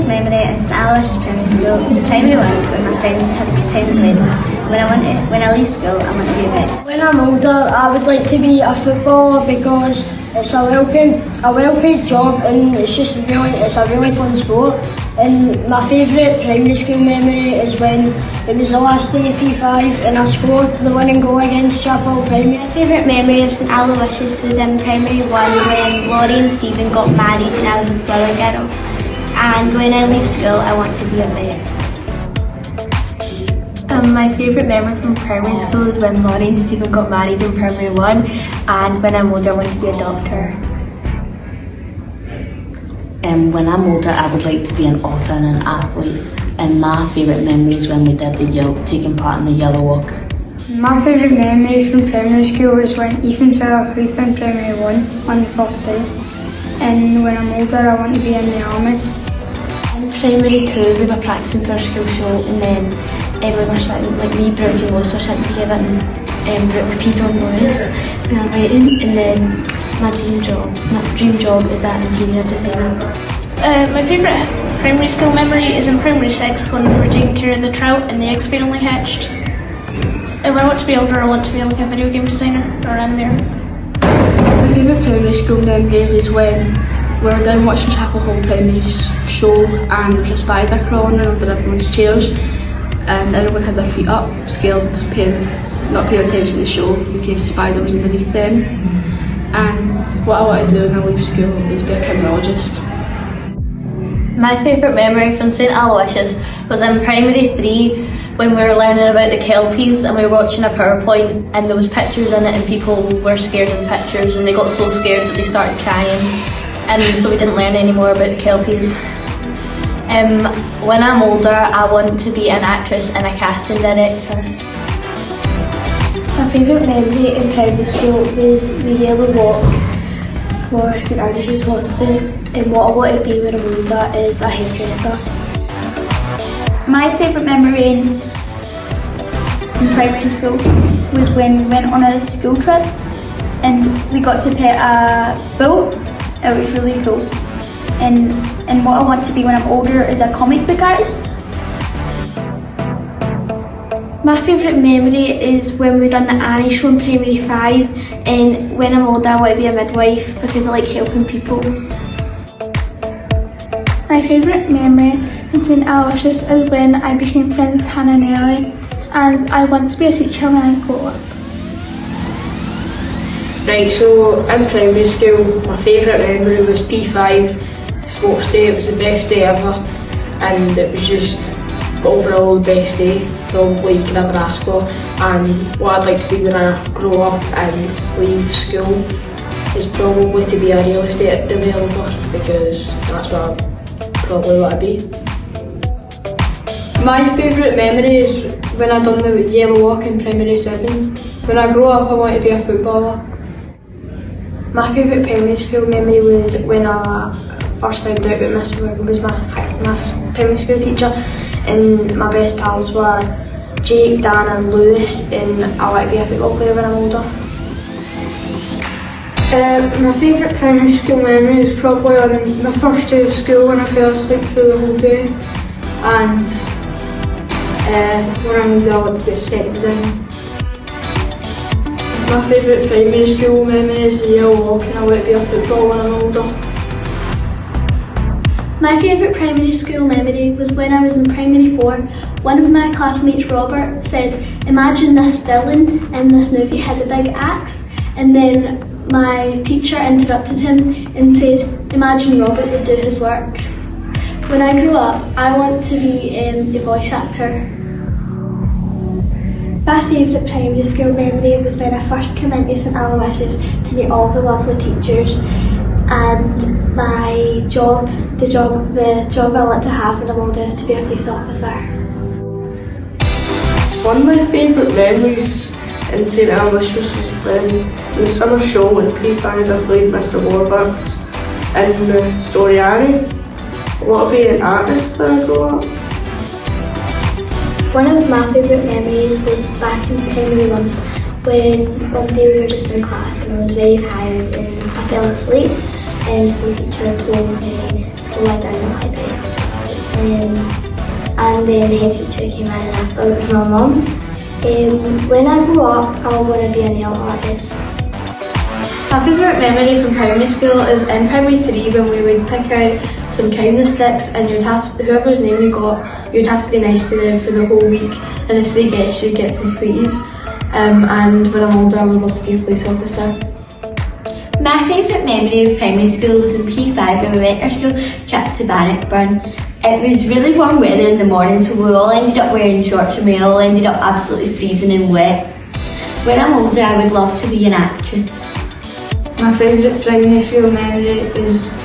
memory in St Aloysius Primary School is in primary one when my friends had a pretend wedding. When I leave school, I want to be a vet. When I'm older, I would like to be a footballer because it's a well-paid job and it's a really fun sport. And my favourite primary school memory is when it was the last day of P5 and I scored the winning goal against Chapel Primary. My favourite memory of St Aloysius was in primary one when Laurie and Stephen got married and I was a flower girl. And when I leave school, I want to be a vet. My favourite memory from primary school is when Laurie and Stephen got married in primary one, and when I'm older I want to be a doctor. When I'm older I would like to be an author and an athlete, and my favourite memory is when we did taking part in the Yellow Walk. My favourite memory from primary school was when Ethan fell asleep in primary one on the first day. And when I'm older I want to be in the army. In primary two we were practising for a school show, and then we were sitting, like me, Brooke and Lewis were sitting together, and Brooke, Peter and Lewis, we were waiting, and then my dream job is at interior designer. My favourite primary school memory is in primary 6 when we were taking care of the trout and the eggs finally hatched. And when I want to be older, I want to be like a video game designer or animator. My favourite primary school memory was when we were down watching Chapel Hall Primary's show and there was a spider crawling under everyone's chairs and everyone had their feet up, scared, not paying attention to the show in case the spider was underneath them. And what I want to do when I leave school is be a criminologist. My favourite memory from St Aloysius was in primary 3 when we were learning about the kelpies and we were watching a PowerPoint and there was pictures in it and people were scared of the pictures and they got so scared that they started crying, and so we didn't learn any more about the kelpies. When I'm older I want to be an actress and a casting director. My favourite memory in primary school was the Yellow Walk for St Andrew's Hospice, and what I want to be when I'm older is a hairdresser. My favourite memory in primary school was when we went on a school trip and we got to pet a bull. It was really cool. And what I want to be when I'm older is a comic book artist. My favourite memory is when we done the Annie show in primary 5, and when I'm older I want to be a midwife because I like helping people. My favourite memory in St Aloysius is when I became friends with Hannah and Ellie, and I want to be a teacher when I grow up. Right, so in primary school my favourite memory was P5 sports day. It was the best day ever and it was just overall the best day probably you could ever ask for, and what I'd like to be when I grow up and leave school is probably to be a real estate developer because that's what I probably want to be. My favourite memory is when I done the Yellow Walk in primary 7. When I grow up I want to be a footballer. My favourite primary school memory was when I first found out that Miss Morgan was my primary school teacher, and my best pals were Jake, Dan and Lewis, and I want to be a football player when I'm older. My favourite primary school memory is probably on my first day of school when I fell asleep through the whole day, and when I'm older I want to be a set designer. My favourite primary school memory is the Yellow Walk and I want to be a footballer when I'm older. My favourite primary school memory was when I was in primary 4. One of my classmates, Robert, said, "Imagine this villain in this movie had a big axe," and then my teacher interrupted him and said, "Imagine Robert would do his work." When I grow up, I want to be a voice actor. My favourite primary school memory was when I first came into St Aloysius to meet all the lovely teachers, and my job, the job I want to have when I'm older is to be a police officer. One of my favourite memories in St Aloysius was when the summer show in P5 I played Mr Warbucks in the story Annie. I want to be an artist when I grow up. One of my favourite memories was back in primary 1 when one day we were just in class and I was very tired and I fell asleep, and the school teacher told me to lie down and lie there. and then the head teacher came in and I thought it was my mum. When I grow up, I want to be a nail artist. My favourite memory from primary school is in primary 3 when we would pick out some kindness sticks and whoever's name you got, you'd have to be nice to them for the whole week, and if they guessed you'd get some sweeties. And when I'm older I would love to be a police officer. My favourite memory of primary school was in P5 when we went our school trip to Bannockburn. It was really warm weather in the morning, so we all ended up wearing shorts and we all ended up absolutely freezing and wet. When I'm older I would love to be an actress. My favourite primary school memory is